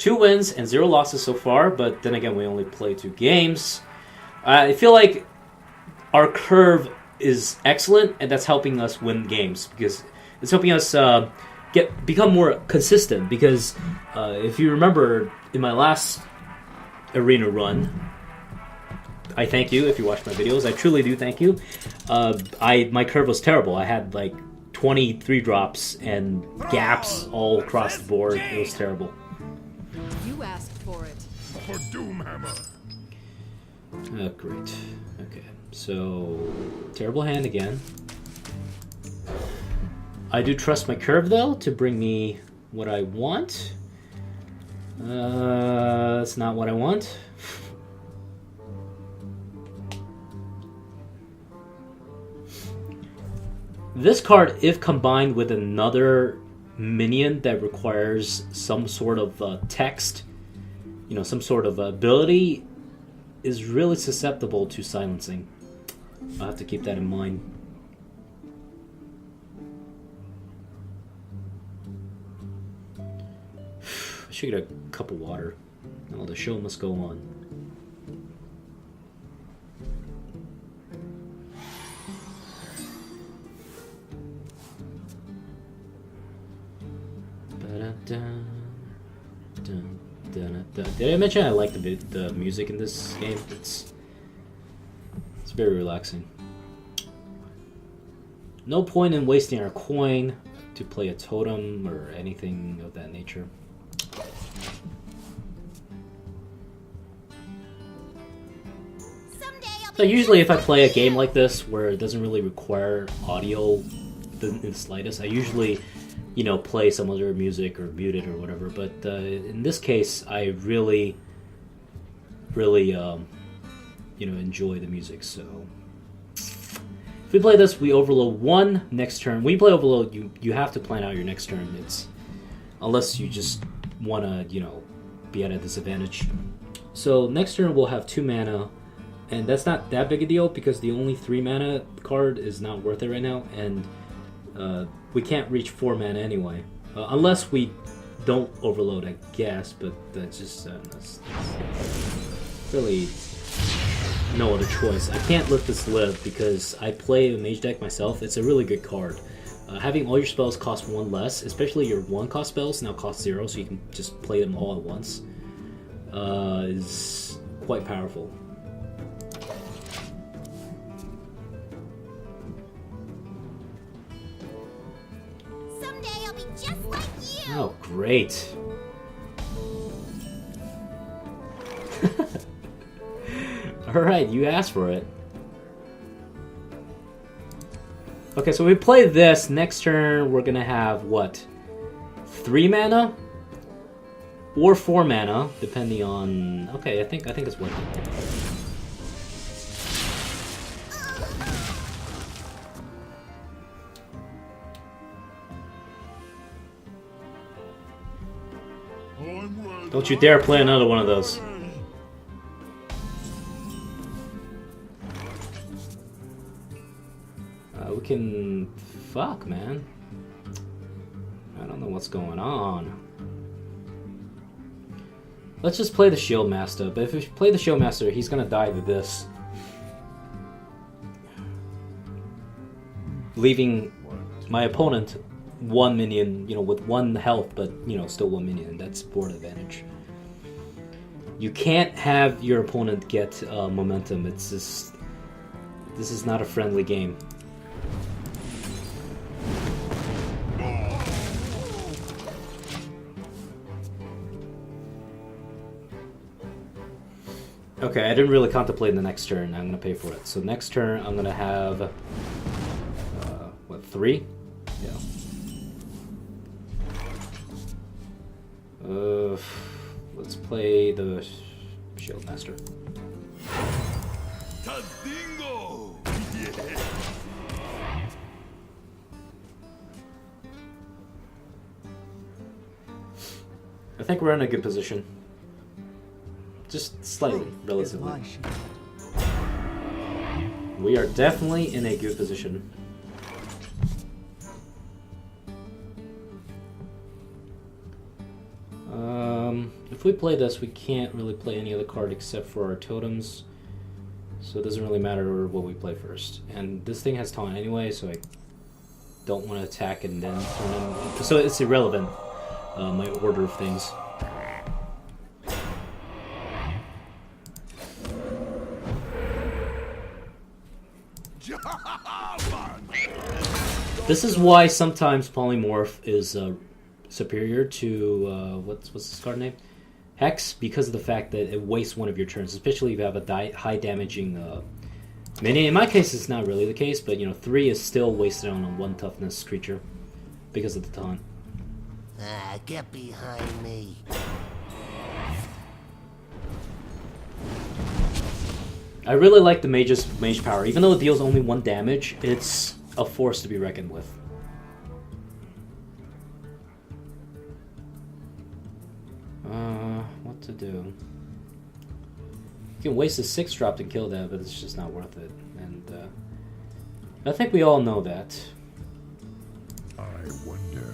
2 wins and 0 losses so far, but then again, we only play 2 games. I feel like our curve is excellent, and that's helping us win games because it's helping us become more consistent. Because if you remember, in my last arena run, I thank you if you watch my videos. I truly do thank you. My curve was terrible. I had like 23 drops and gaps all across the board. It was terrible. You asked for it. For Doomhammer. Oh, great. Okay, so terrible hand again. I do trust my curve though to bring me what I want. That's not what I want. This card, if combined with another minion that requires some sort of text, some sort of ability, is really susceptible to silencing. I'll have to keep that in mind. I should get a cup of water. Oh, the show must go on. Did I mention I like the music in this game? It's very relaxing. No point in wasting our coin to play a totem or anything of that nature. So usually if I play a game like this where it doesn't really require audio in the slightest, I usually play some other music or mute it or whatever. But in this case, I really enjoy the music. So if we play this, we overload 1 next turn. When you play overload, you have to plan out your next turn. Unless you just want to be at a disadvantage. So next turn we'll have 2 mana, and that's not that big a deal because the only 3 mana card is not worth it right now, and we can't reach 4 mana anyway, unless we don't overload, I guess. But that's just that's really no other choice. I can't let this live because I play a mage deck myself. It's a really good card. Having all your spells cost 1 less, especially your 1-cost spells now cost 0, so you can just play them all at once, is quite powerful. Oh, great. Alright, you asked for it. Okay, so we play this. Next turn, we're gonna have, what? 3 mana? Or 4 mana, depending on... Okay, I think it's worth it. Don't you dare play another one of those. We can... Fuck, man. I don't know what's going on. Let's just play the Shield Master. But if we play the Shield Master, he's gonna die to this. Leaving my opponent 1 minion, with 1 health, but, still 1 minion. That's board advantage. You can't have your opponent get momentum. It's just... This is not a friendly game. Okay, I didn't really contemplate the next turn. I'm gonna pay for it. So next turn, I'm gonna have... what, 3? Yeah. Let's play the Shield Master. Tadingo! I think we're in a good position. Just slightly, relatively. We are definitely in a good position. If we play this, we can't really play any other card except for our totems. So it doesn't really matter what we play first. And this thing has taunt anyway, so I don't want to attack and then turn in. So it's irrelevant, my order of things. This is why sometimes Polymorph is superior to, what's this card name? Hex, because of the fact that it wastes one of your turns, especially if you have a high damaging minion. In my case, it's not really the case, but 3 is still wasted on a 1 toughness creature because of the taunt. Get behind me. I really like the mage power. Even though it deals only 1 damage, it's a force to be reckoned with. What to do? You can waste a 6-drop to kill that, but it's just not worth it. And I think we all know that. I wonder.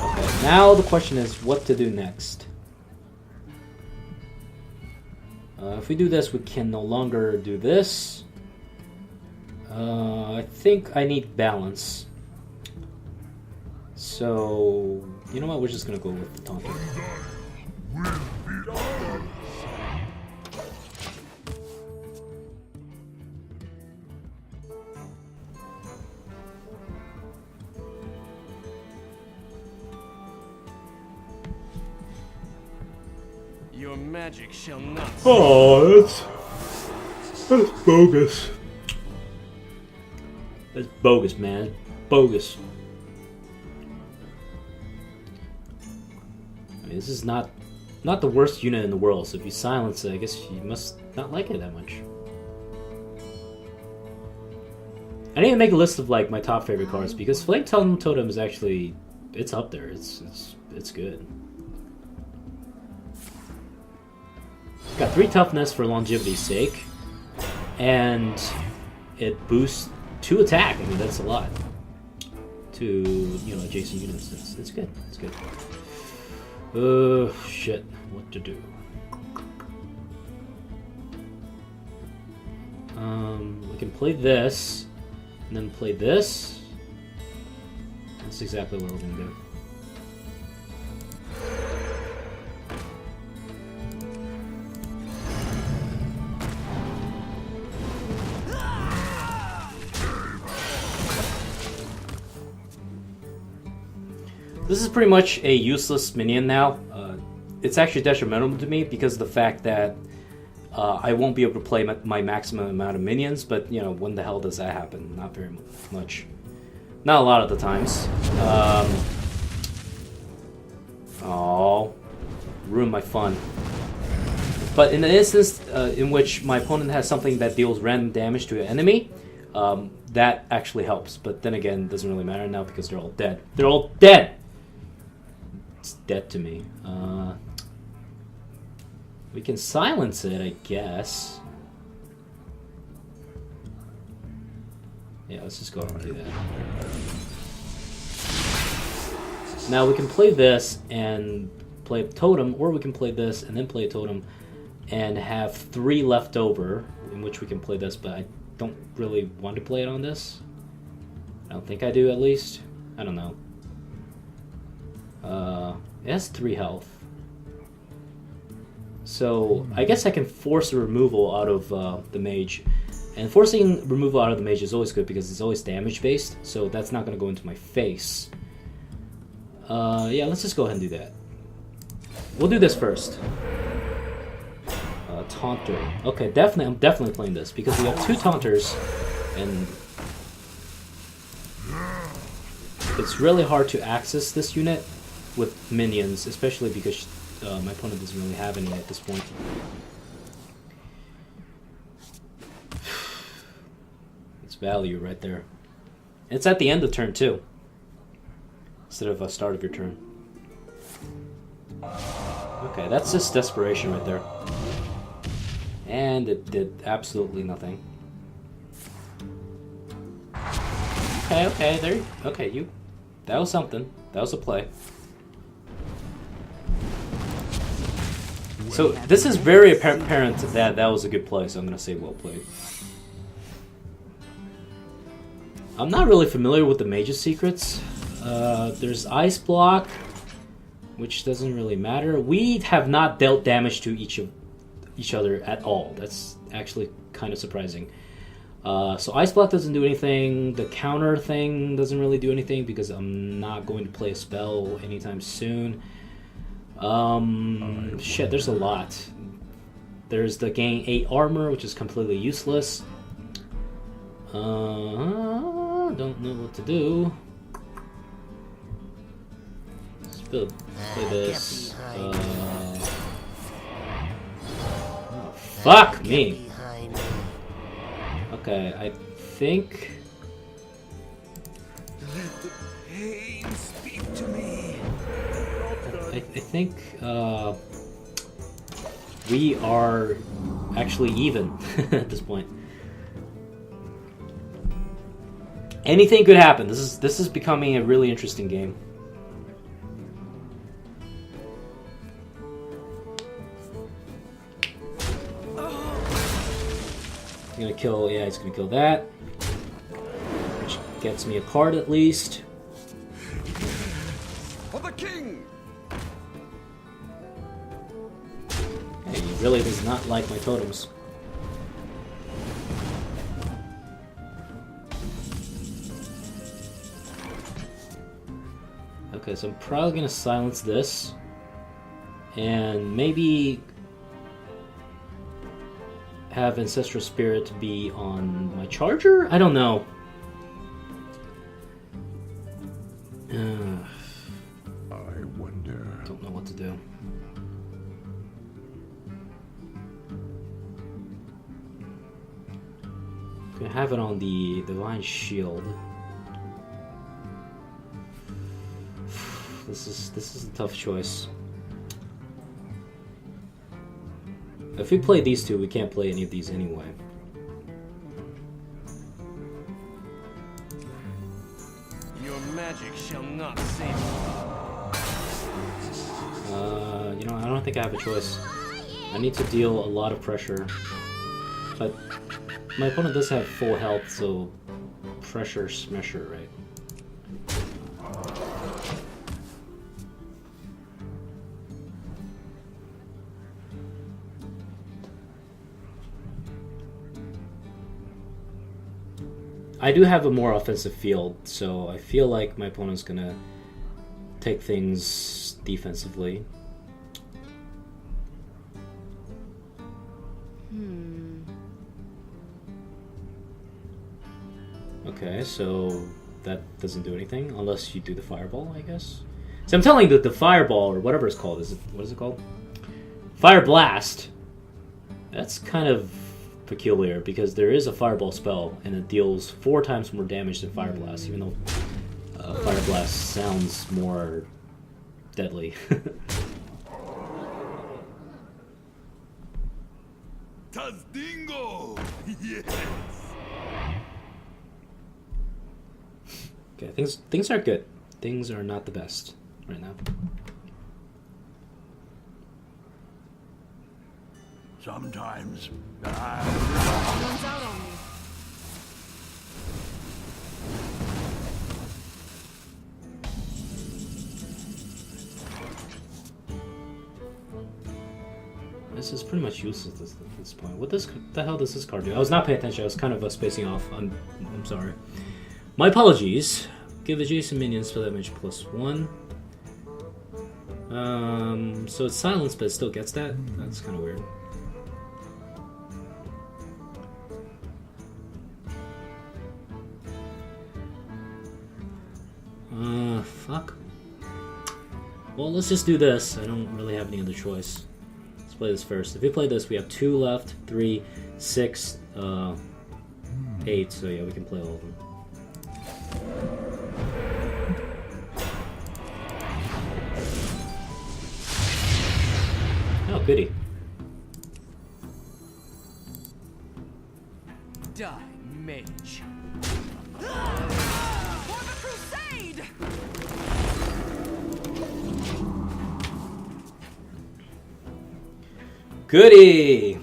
Okay, now the question is what to do next. If we do this, we can no longer do this. I think I need balance. So, you know what? We're just gonna go with the taunter. Your magic shall not. Oh, that's bogus. That's bogus, man. Bogus. I mean, this is not the worst unit in the world. So if you silence it, I guess you must not like it that much. I need to make a list of like my top favorite cards because Flame Totem is actually it's up there. It's good. It's got 3 toughness for longevity's sake, and it boosts 2 attack. I mean that's a lot to adjacent units. It's good. It's good. Shit. What to do? We can play this, and then play this. That's exactly what we're gonna do. This is pretty much a useless minion now. It's actually detrimental to me because of the fact that I won't be able to play my maximum amount of minions, but when the hell does that happen? Not very much. Not a lot of the times. Oh, ruined my fun. But in the instance in which my opponent has something that deals random damage to an enemy, that actually helps. But then again, it doesn't really matter now because they're all dead. They're all dead! It's dead to me. We can silence it, I guess. Yeah, let's just go ahead and do that. Now we can play this and play a totem, or we can play this and then play a totem and have 3 left over in which we can play this, but I don't really want to play it on this. I don't think I do, at least. I don't know. It has 3 health. So I guess I can force a removal out of the mage. And forcing removal out of the mage is always good because it's always damage based. So that's not going to go into my face. Yeah, let's just go ahead and do that. We'll do this first. Taunter. Okay, I'm definitely playing this because we have 2 taunters, and it's really hard to access this unit with minions, especially because my opponent doesn't really have any at this point. It's value right there. It's at the end of turn too, instead of a start of your turn. Okay, that's just desperation right there. And it did absolutely nothing. Okay, there. Okay, you. That was something. That was a play. So this is very apparent that that was a good play. So I'm gonna say well played. I'm not really familiar with the mage's secrets. There's ice block, which doesn't really matter. We have not dealt damage to each other at all. That's actually kind of surprising. So ice block doesn't do anything. The counter thing doesn't really do anything because I'm not going to play a spell anytime soon. Shit, there's a lot. There's the gain 8 armor, which is completely useless. Don't know what to do. Let's play this. Fuck me. Okay, I think. Let the pain speak to me. I think we are actually even at this point. Anything could happen. This is becoming a really interesting game. He's gonna kill. Yeah, he's gonna kill that, which gets me a card at least. For the king. Hey, he really does not like my totems. Okay, so I'm probably gonna silence this, and maybe have Ancestral Spirit be on my charger? I don't know. I wonder. Don't know what to do. Gonna have it on the Divine Shield. This is a tough choice. If we play these two, we can't play any of these anyway. Your magic shall not save you. You know, I don't think I have a choice. I need to deal a lot of pressure. But my opponent does have full health, so pressure smasher, right? I do have a more offensive field, so I feel like my opponent's gonna take things defensively. Okay, so that doesn't do anything unless you do the fireball, I guess. So I'm telling you that the fireball, or whatever it's called, what is it called? Fire blast. That's kind of peculiar because there is a fireball spell and it deals 4 times more damage than fire blast, even though fire blast sounds more deadly. Tazdingo! Yes! Okay, things are good. Things are not the best right now. Sometimes Someone's out on me. This is pretty much useless at this point. What the hell does this card do? I was not paying attention. I was kind of spacing off. I'm sorry. My apologies. Give adjacent minions for damage +1. So it's silenced, but it still gets that. That's kind of weird. Fuck. Well, let's just do this. I don't really have any other choice. Let's play this first. If we play this, we have 2 left, 3, 6, 8. So yeah, we can play all of them. Oh, goody. Die, mage. Goody!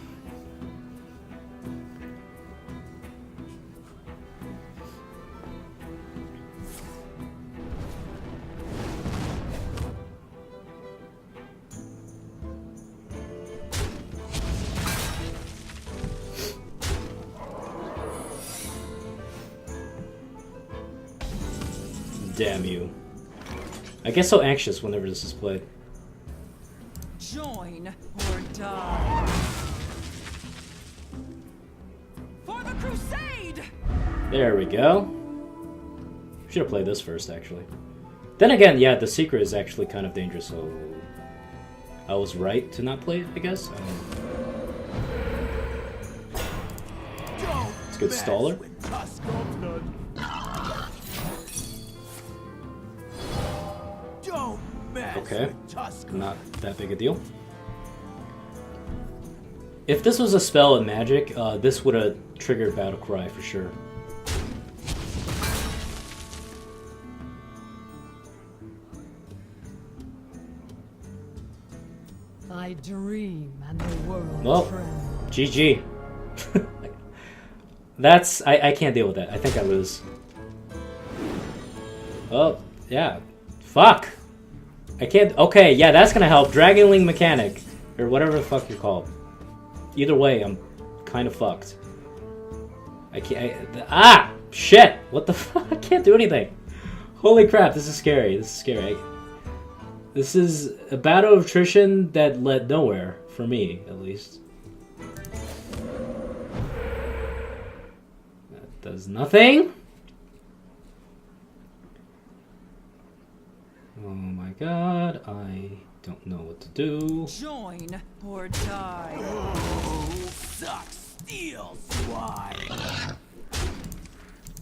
Damn you. I get so anxious whenever this is played. Join or die. For the crusade! There we go. Should have played this first, actually. Then again, yeah, the secret is actually kind of dangerous, so I was right to not play it, I guess. It's a good staller. Okay, not that big a deal. If this was a spell in Magic, this would have triggered Battle Cry for sure. I dream and the world Well, trembles. GG. That's... I can't deal with that. I think I lose. Oh, yeah. Fuck! I can't... Okay, yeah, that's gonna help. Dragonling Mechanic. Or whatever the fuck you're called. Either way, I'm kind of fucked. I can't... ah! Shit! What the fuck? I can't do anything. Holy crap, this is scary. This is scary. This is a battle of attrition that led nowhere. For me, at least. That does nothing. Oh my god, I don't know what to do. Join or die. Suck steel, swine.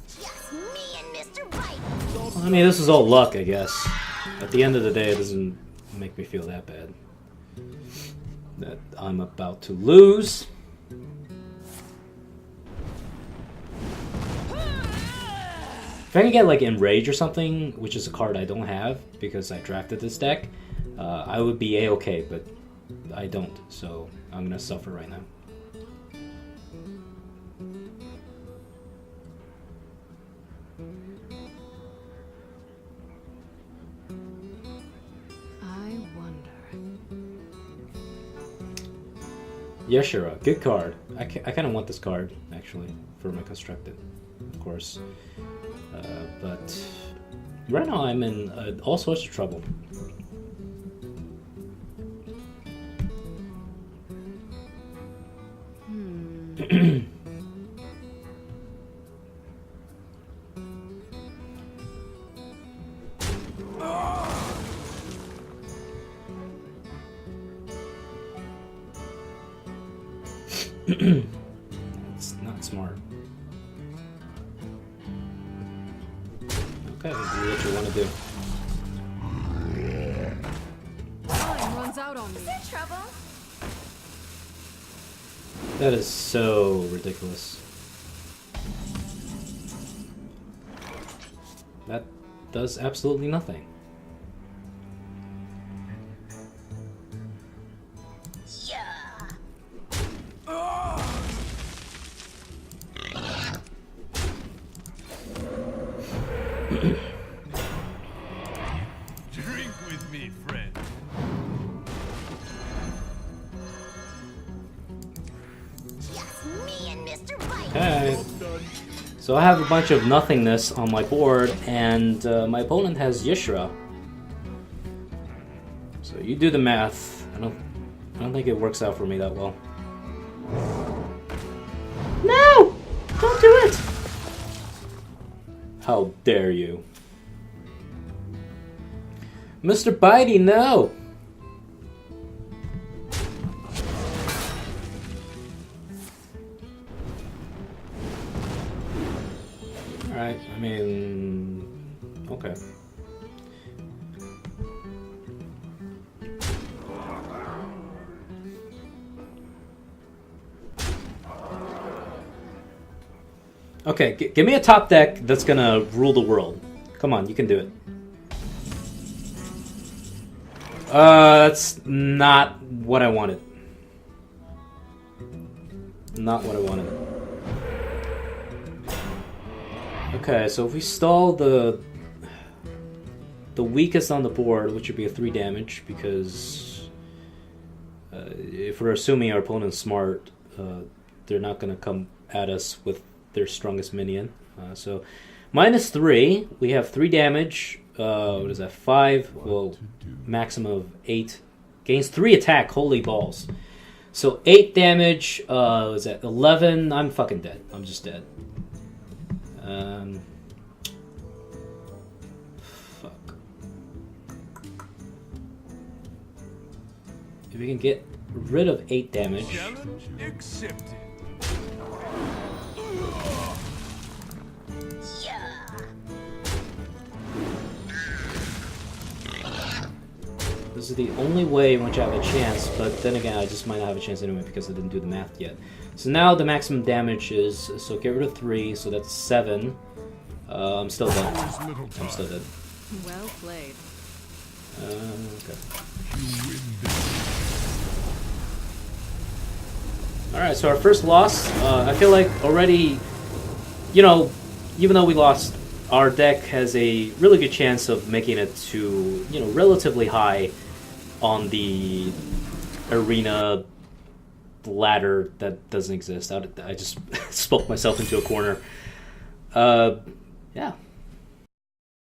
Just me and Mr. Bite. Well, I mean, this is all luck, I guess. At the end of the day, it doesn't make me feel that bad. That I'm about to lose. If I can get like Enrage or something, which is a card I don't have because I drafted this deck, I would be a-okay, but I don't, so I'm gonna suffer right now. I wonder. Yeshira, good card. I kind of want this card, actually, for my constructed, of course. But right now I'm in all sorts of trouble. It's not smart. Okay, do what you want to do. Time runs out on me. Trouble? That is so ridiculous. That does absolutely nothing. Drink with me, friend. Just me and Mr. Bite. Okay. So I have a bunch of nothingness on my board, and my opponent has Yishra. So you do the math. I don't think it works out for me that well. No! Don't do it! How dare you? Mr. Bitey, no! Alright, I mean... okay. Okay, give me a top deck that's gonna rule the world. Come on, you can do it. That's not what I wanted. Not what I wanted. Okay, so if we stall the weakest on the board, which would be a 3 damage, because if we're assuming our opponent's smart, they're not going to come at us with their strongest minion. So -3, we have 3 damage. What is that? 5. Well, maximum of 8. Gains 3 attack. Holy balls! So 8 damage. Is that 11? I'm fucking dead. I'm just dead. Fuck. If we can get rid of 8 damage. Challenge accepted. This is the only way in which I have a chance, but then again, I just might not have a chance anyway because I didn't do the math yet. So now the maximum damage is, so get rid of 3, so that's 7. I'm still dead. I'm still dead. Well played. Okay. Alright, so our first loss, I feel like already, you know, even though we lost, our deck has a really good chance of making it to, you know, relatively high on the arena ladder that doesn't exist. I just spoke myself into a corner. Yeah.